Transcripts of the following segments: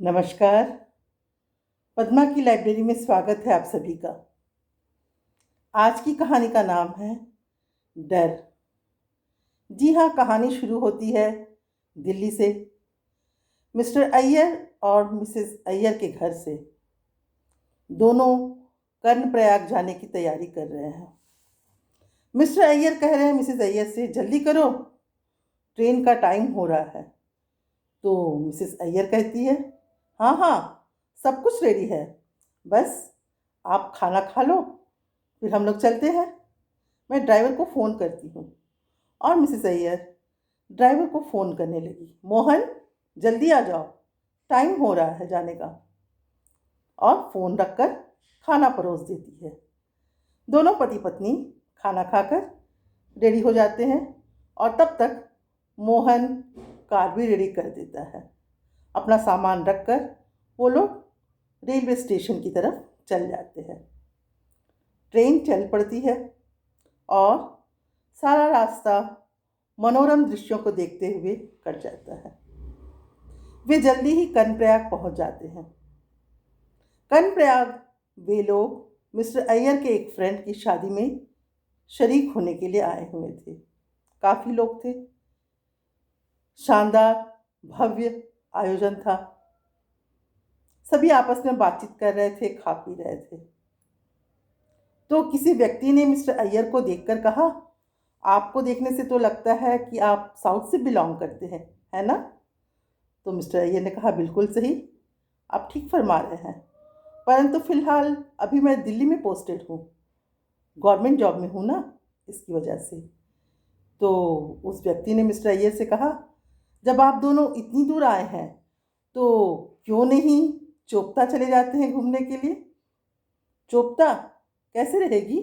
नमस्कार। पद्मा की लाइब्रेरी में स्वागत है आप सभी का। आज की कहानी का नाम है डर। जी हाँ, कहानी शुरू होती है दिल्ली से, मिस्टर अय्यर और मिसेस अय्यर के घर से। दोनों कर्णप्रयाग जाने की तैयारी कर रहे हैं। मिस्टर अय्यर कह रहे हैं मिसेस अय्यर से, जल्दी करो, ट्रेन का टाइम हो रहा है। तो मिसेस अय्यर कहती है, हाँ हाँ, सब कुछ रेडी है, बस आप खाना खा लो, फिर हम लोग चलते हैं। मैं ड्राइवर को फ़ोन करती हूँ। और मिसेस अय्यर ड्राइवर को फ़ोन करने लगी, मोहन जल्दी आ जाओ, टाइम हो रहा है जाने का। और फ़ोन रखकर खाना परोस देती है। दोनों पति पत्नी खाना खाकर रेडी हो जाते हैं और तब तक मोहन कार भी रेडी कर देता है। अपना सामान रखकर वो लोग रेलवे स्टेशन की तरफ चल जाते हैं। ट्रेन चल पड़ती है और सारा रास्ता मनोरम दृश्यों को देखते हुए कट जाता है। वे जल्दी ही कर्णप्रयाग पहुंच जाते हैं। कर्णप्रयाग वे लोग मिस्टर अय्यर के एक फ्रेंड की शादी में शरीक होने के लिए आए हुए थे। काफ़ी लोग थे। शानदार भव्य आयोजन था। सभी आपस में बातचीत कर रहे थे, खा पी रहे थे। तो किसी व्यक्ति ने मिस्टर अय्यर को देखकर कहा, आपको देखने से तो लगता है कि आप साउथ से बिलोंग करते हैं, है ना? तो मिस्टर अय्यर ने कहा, बिल्कुल सही, आप ठीक फरमा रहे हैं, परंतु फिलहाल अभी मैं दिल्ली में पोस्टेड हूँ, गवर्नमेंट जॉब में हूँ ना, इसकी वजह से। तो उस व्यक्ति ने मिस्टर अय्यर से कहा, जब आप दोनों इतनी दूर आए हैं तो क्यों नहीं चोपता चले जाते हैं घूमने के लिए? चोपता कैसे रहेगी?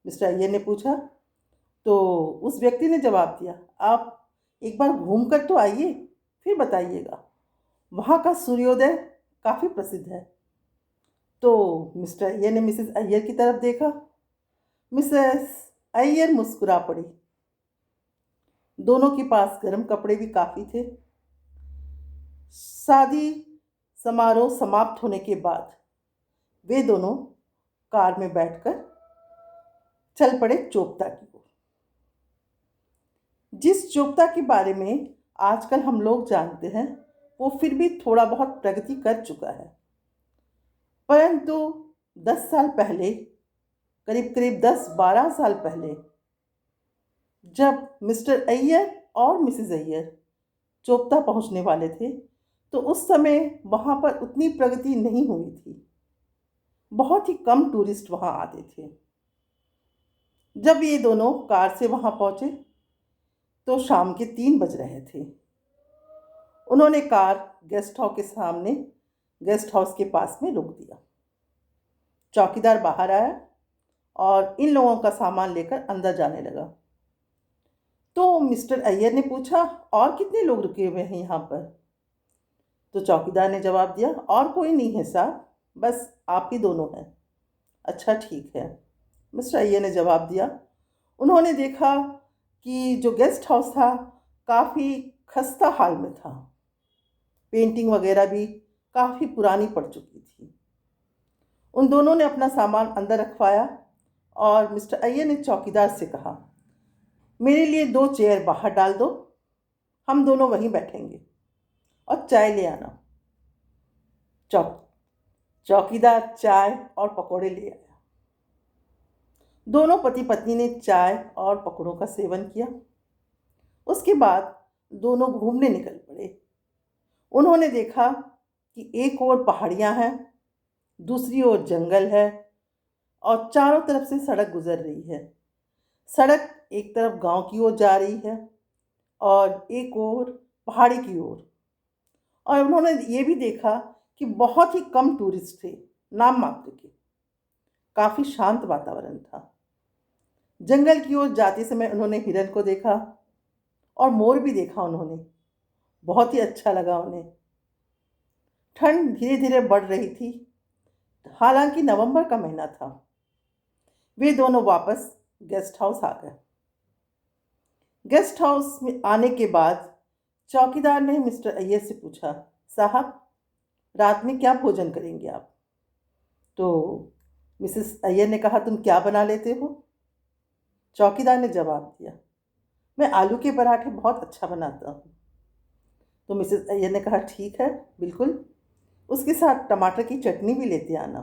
मिस्टर अय्यर ने पूछा। तो उस व्यक्ति ने जवाब दिया, आप एक बार घूम कर तो आइए, फिर बताइएगा, वहाँ का सूर्योदय काफ़ी प्रसिद्ध है। तो मिस्टर अय्यर ने मिसेस अय्यर की तरफ देखा। मिसेस अय्यर मुस्कुरा पड़ी। दोनों के पास गर्म कपड़े भी काफ़ी थे। शादी समारोह समाप्त होने के बाद वे दोनों कार में बैठकर चल पड़े चोपता की ओर। जिस चोपता के बारे में आजकल हम लोग जानते हैं, वो फिर भी थोड़ा बहुत प्रगति कर चुका है, परंतु 10 साल पहले, करीब करीब 10-12 साल पहले, जब मिस्टर अय्यर और मिसेस अय्यर चोपता पहुंचने वाले थे, तो उस समय वहाँ पर उतनी प्रगति नहीं हुई थी। बहुत ही कम टूरिस्ट वहाँ आते थे। जब ये दोनों कार से वहाँ पहुँचे तो शाम के 3 बज रहे थे। उन्होंने कार गेस्ट हाउस के पास में रोक दिया। चौकीदार बाहर आया और इन लोगों का सामान लेकर अंदर जाने लगा। तो मिस्टर अय्यर ने पूछा, और कितने लोग रुके हुए हैं यहाँ पर? तो चौकीदार ने जवाब दिया, और कोई नहीं है साहब, बस आप ही दोनों हैं। अच्छा, ठीक है, मिस्टर अय्यर ने जवाब दिया। उन्होंने देखा कि जो गेस्ट हाउस था काफ़ी खस्ता हाल में था। पेंटिंग वगैरह भी काफ़ी पुरानी पड़ चुकी थी। उन दोनों ने अपना सामान अंदर रखवाया और मिस्टर अय्यर ने चौकीदार से कहा, मेरे लिए 2 चेयर बाहर डाल दो, हम दोनों वहीं बैठेंगे, और चाय ले आना। चौकीदार चाय और पकौड़े ले आया। दोनों पति पत्नी ने चाय और पकौड़ों का सेवन किया। उसके बाद दोनों घूमने निकल पड़े। उन्होंने देखा कि एक ओर पहाड़ियाँ हैं, दूसरी ओर जंगल है और चारों तरफ से सड़क गुजर रही है। सड़क एक तरफ गांव की ओर जा रही है और एक ओर पहाड़ी की ओर। और उन्होंने ये भी देखा कि बहुत ही कम टूरिस्ट थे, नाम मात्र के। काफ़ी शांत वातावरण था। जंगल की ओर जाते समय उन्होंने हिरन को देखा और मोर भी देखा उन्होंने। बहुत ही अच्छा लगा उन्हें। ठंड धीरे धीरे बढ़ रही थी, हालांकि नवंबर का महीना था। वे दोनों वापस गेस्ट हाउस आ गए। गेस्ट हाउस में आने के बाद चौकीदार ने मिस्टर अय्यर से पूछा, साहब रात में क्या भोजन करेंगे आप? तो मिसेस अय्यर ने कहा, तुम क्या बना लेते हो? चौकीदार ने जवाब दिया, मैं आलू के पराठे बहुत अच्छा बनाता हूँ। तो मिसेस अय्यर ने कहा, ठीक है, बिल्कुल, उसके साथ टमाटर की चटनी भी लेते आना।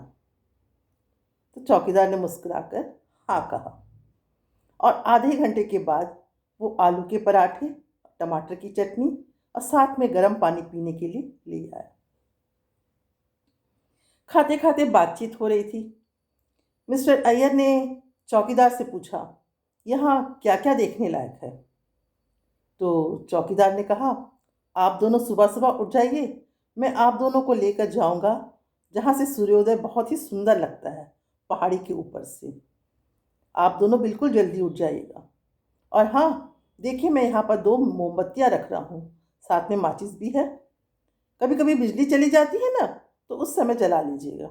तो चौकीदार ने मुस्कुराकर हाँ कहा और आधे घंटे के बाद वो आलू के पराठे, टमाटर की चटनी और साथ में गर्म पानी पीने के लिए ले आया। खाते खाते बातचीत हो रही थी। मिस्टर अय्यर ने चौकीदार से पूछा, यहाँ क्या क्या देखने लायक है? तो चौकीदार ने कहा, आप दोनों सुबह सुबह उठ जाइए, मैं आप दोनों को लेकर जाऊंगा जहाँ से सूर्योदय बहुत ही सुंदर लगता है, पहाड़ी के ऊपर से। आप दोनों बिल्कुल जल्दी उठ जाइएगा। और हाँ, देखिए, मैं यहाँ पर 2 मोमबत्तियाँ रख रहा हूँ, साथ में माचिस भी है। कभी कभी बिजली चली जाती है ना, तो उस समय जला लीजिएगा।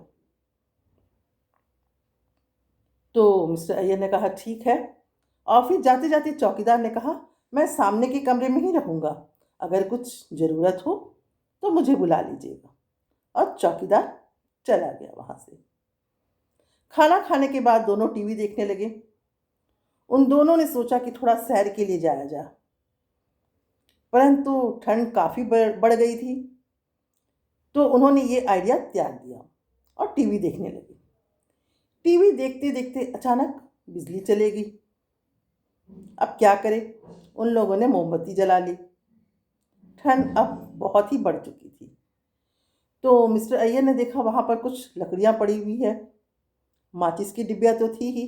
तो मिस्टर अय्यर ने कहा, ठीक है। और फिर जाते जाते चौकीदार ने कहा, मैं सामने के कमरे में ही रहूँगा, अगर कुछ ज़रूरत हो तो मुझे बुला लीजिएगा। और चौकीदार चला गया वहाँ से। खाना खाने के बाद दोनों टीवी देखने लगे। उन दोनों ने सोचा कि थोड़ा सैर के लिए जाया जाए, परंतु ठंड काफ़ी बढ़ गई थी, तो उन्होंने ये आइडिया त्याग दिया और टीवी देखने लगे। टीवी देखते देखते अचानक बिजली चली गई। अब क्या करें? उन लोगों ने मोमबत्ती जला ली। ठंड अब बहुत ही बढ़ चुकी थी। तो मिस्टर अय्यर ने देखा वहाँ पर कुछ लकड़ियाँ पड़ी हुई है, माचिस की डिब्बियाँ तो थी ही।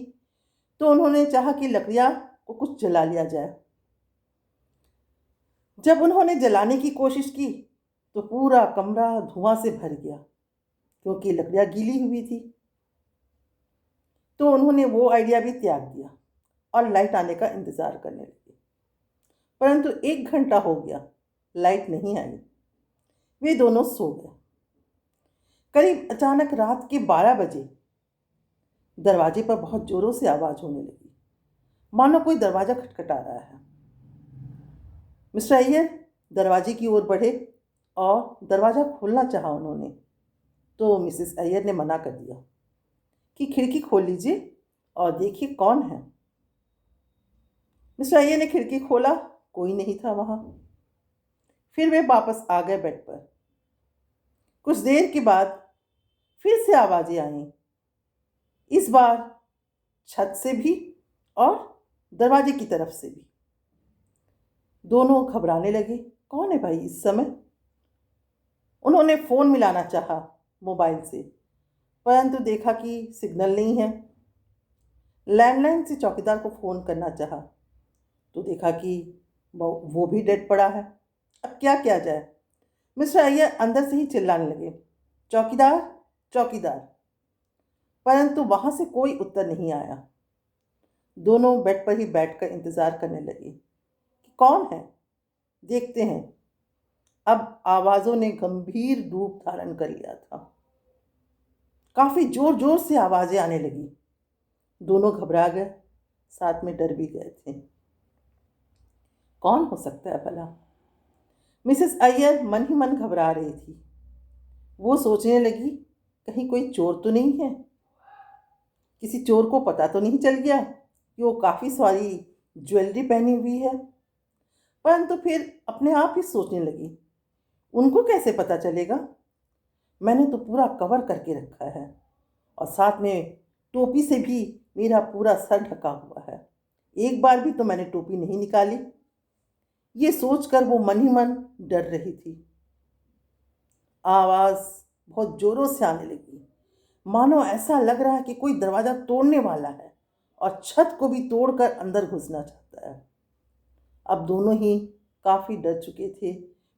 तो उन्होंने चाहा कि लकड़ियाँ को कुछ जला लिया जाए। जब उन्होंने जलाने की कोशिश की तो पूरा कमरा धुआं से भर गया, क्योंकि लकड़ियाँ गीली हुई थी। तो उन्होंने वो आइडिया भी त्याग दिया और लाइट आने का इंतज़ार करने लगे। परंतु 1 घंटा हो गया, लाइट नहीं आई। वे दोनों सो गए। करीब अचानक रात के 12 बजे दरवाजे पर बहुत जोरों से आवाज़ होने लगी, मानो कोई दरवाज़ा खटखटा रहा है। मिस्टर अय्यर दरवाजे की ओर बढ़े और दरवाज़ा खोलना चाहा उन्होंने, तो मिसेस अय्यर ने मना कर दिया कि खिड़की खोल लीजिए और देखिए कौन है। मिस्टर अय्यर ने खिड़की खोला, कोई नहीं था वहाँ। फिर वे वापस आ गए बेड पर। कुछ देर के बाद फिर से आवाज़ें आईं, इस बार छत से भी और दरवाजे की तरफ से भी। दोनों घबराने लगे, कौन है भाई इस समय? उन्होंने फ़ोन मिलाना चाहा मोबाइल से, परंतु देखा कि सिग्नल नहीं है। लैंडलाइन से चौकीदार को फ़ोन करना चाहा, तो देखा कि वो भी डेड पड़ा है। अब क्या किया जाए? मिस्टर अय्यर अंदर से ही चिल्लाने लगे, चौकीदार, चौकीदार, परंतु वहाँ से कोई उत्तर नहीं आया। दोनों बेड पर ही बैठकर इंतज़ार करने लगे कि कौन है, देखते हैं। अब आवाज़ों ने गंभीर रूप धारण कर लिया था। काफ़ी ज़ोर ज़ोर से आवाज़ें आने लगी। दोनों घबरा गए, साथ में डर भी गए थे। कौन हो सकता है भला? मिसेस अय्यर मन ही मन घबरा रही थी। वो सोचने लगी, कहीं कोई चोर तो नहीं है? किसी चोर को पता तो नहीं चल गया कि वो काफ़ी सारी ज्वेलरी पहनी हुई है? परंतु फिर अपने आप ही सोचने लगी, उनको कैसे पता चलेगा? मैंने तो पूरा कवर करके रखा है और साथ में टोपी से भी मेरा पूरा सर ढका हुआ है। एक बार भी तो मैंने टोपी नहीं निकाली। ये सोचकर वो मन ही मन डर रही थी। आवाज़ बहुत जोरों से आने लगी, मानो ऐसा लग रहा है कि कोई दरवाज़ा तोड़ने वाला है और छत को भी तोड़कर अंदर घुसना चाहता है। अब दोनों ही काफ़ी डर चुके थे।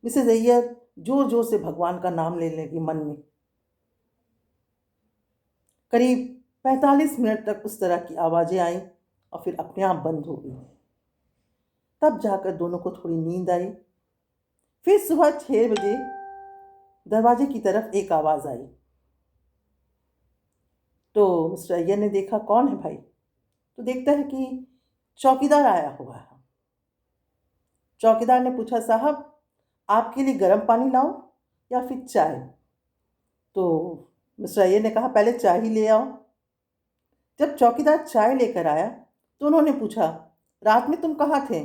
मिसेस अय्यर जोर जोर से भगवान का नाम लेने लगी मन में। करीब 45 मिनट तक उस तरह की आवाज़ें आईं और फिर अपने आप बंद हो गई। तब जाकर दोनों को थोड़ी नींद आई। फिर सुबह 6 बजे दरवाजे की तरफ एक आवाज़ आई। तो मिस्टर अय्यर ने देखा, कौन है भाई? तो देखता है कि चौकीदार आया हुआ है। चौकीदार ने पूछा, साहब, आपके लिए गर्म पानी लाऊं या फिर चाय? तो मिस्टर अय्यर ने कहा, पहले चाय ही ले आओ। जब चौकीदार चाय लेकर आया तो उन्होंने पूछा, रात में तुम कहाँ थे?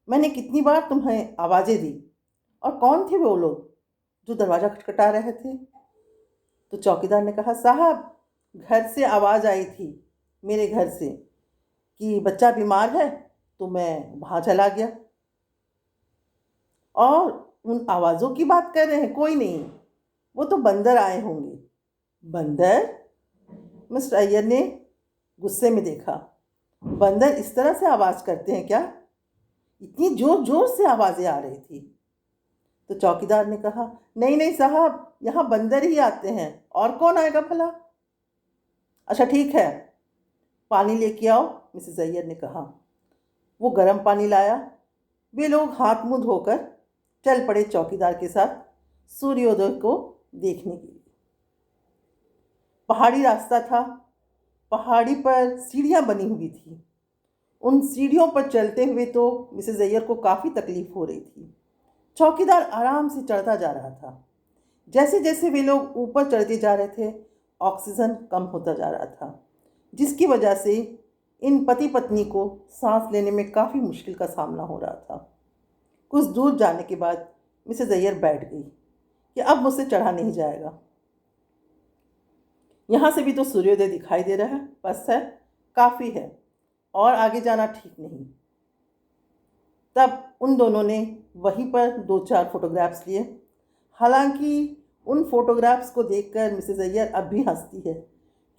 मैंने कितनी बार तुम्हें आवाज़ें दी, और कौन थे वो लोग जो दरवाज़ा खटखटा रहे थे? तो चौकीदार ने कहा, साहब, घर से आवाज़ आई थी, मेरे घर से, कि बच्चा बीमार है, तो मैं वहाँ चला गया। और उन आवाज़ों की बात कर रहे हैं? कोई नहीं, वो तो बंदर आए होंगे। बंदर? मिस्टर अय्यर ने गुस्से में देखा। बंदर इस तरह से आवाज़ करते हैं क्या? इतनी ज़ोर ज़ोर से आवाज़ें आ रही थी। तो चौकीदार ने कहा, नहीं नहीं साहब, यहाँ बंदर ही आते हैं, और कौन आएगा भला? अच्छा ठीक है, पानी लेके आओ, मिसेस अय्यर ने कहा। वो गर्म पानी लाया। वे लोग हाथ मुंह धोकर चल पड़े चौकीदार के साथ सूर्योदय को देखने के लिए। पहाड़ी रास्ता था। पहाड़ी पर सीढ़ियाँ बनी हुई थी। उन सीढ़ियों पर चलते हुए तो मिसेस अय्यर को काफ़ी तकलीफ हो रही थी। चौकीदार आराम से चढ़ता जा रहा था। जैसे जैसे वे लोग ऊपर चढ़ते जा रहे थे, ऑक्सीजन कम होता जा रहा था, जिसकी वजह से इन पति पत्नी को सांस लेने में काफ़ी मुश्किल का सामना हो रहा था। कुछ दूर जाने के बाद मिसेस अय्यर बैठ गई कि अब मुझसे चढ़ा नहीं जाएगा। यहाँ से भी तो सूर्योदय दिखाई दे रहा है, बस है, काफ़ी है, और आगे जाना ठीक नहीं। तब उन दोनों ने वहीं पर 2-4 फोटोग्राफ्स लिए। हालांकि उन फोटोग्राफ्स को देखकर मिसेस अय्यर अब भी हंसती है,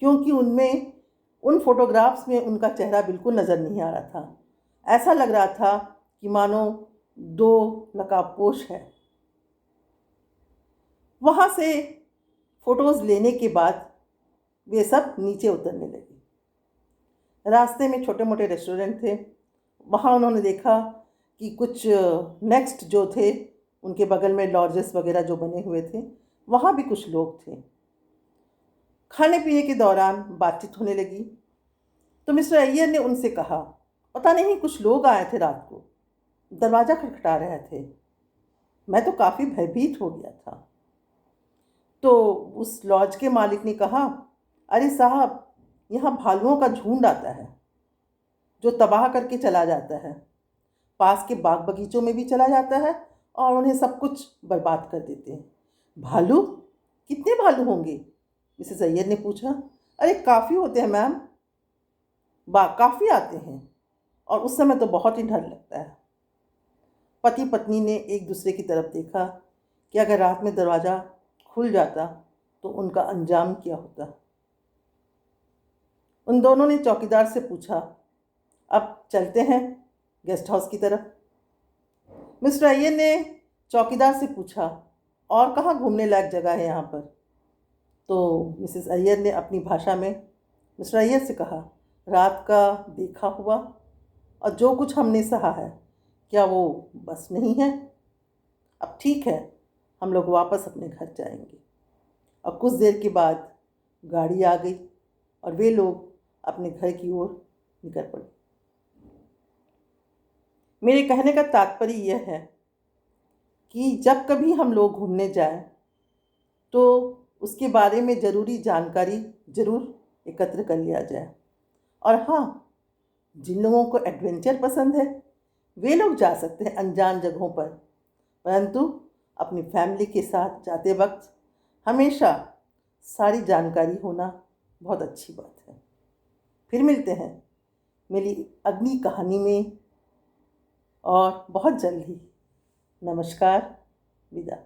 क्योंकि उन फोटोग्राफ्स में उनका चेहरा बिल्कुल नज़र नहीं आ रहा था। ऐसा लग रहा था कि मानो 2 नकाबपोश है। वहाँ से फ़ोटोज़ लेने के बाद वे सब नीचे उतरने लगे। रास्ते में छोटे मोटे रेस्टोरेंट थे। वहाँ उन्होंने देखा कि कुछ नेक्स्ट जो थे, उनके बगल में लॉजेस वगैरह जो बने हुए थे, वहाँ भी कुछ लोग थे। खाने पीने के दौरान बातचीत होने लगी। तो मिस्टर अय्यर ने उनसे कहा, पता नहीं कुछ लोग आए थे रात को, दरवाज़ा खटखटा रहे थे। मैं तो काफ़ी भयभीत हो गया था। तो उस लॉज के मालिक ने कहा, अरे साहब, यहाँ भालुओं का झुंड आता है जो तबाह करके चला जाता है। पास के बाग बगीचों में भी चला जाता है और उन्हें सब कुछ बर्बाद कर देते हैं। भालू? कितने भालू होंगे? मिसेस अय्यर ने पूछा। अरे काफ़ी होते हैं मैम, काफ़ी आते हैं, और उस समय तो बहुत ही डर लगता है। पति पत्नी ने एक दूसरे की तरफ देखा कि अगर रात में दरवाज़ा खुल जाता तो उनका अंजाम क्या होता। उन दोनों ने चौकीदार से पूछा, अब चलते हैं गेस्ट हाउस की तरफ। मिस्टर अय्यर ने चौकीदार से पूछा, और कहाँ घूमने लायक जगह है यहाँ पर? तो मिसेस अय्यर ने अपनी भाषा में मिस्टर अय्यर से कहा, रात का देखा हुआ और जो कुछ हमने सहा है, क्या वो बस नहीं है? अब ठीक है, हम लोग वापस अपने घर जाएंगे। और कुछ देर के बाद गाड़ी आ गई और वे लोग अपने घर की ओर निकल पड़े। मेरे कहने का तात्पर्य यह है कि जब कभी हम लोग घूमने जाएं तो उसके बारे में ज़रूरी जानकारी ज़रूर एकत्र कर लिया जाए। और हाँ, जिन लोगों को एडवेंचर पसंद है वे लोग जा सकते हैं अनजान जगहों पर, परंतु अपनी फैमिली के साथ जाते वक्त हमेशा सारी जानकारी होना बहुत अच्छी बात है। फिर मिलते हैं मेरी अगली कहानी में, और बहुत जल्द ही। नमस्कार, विदा।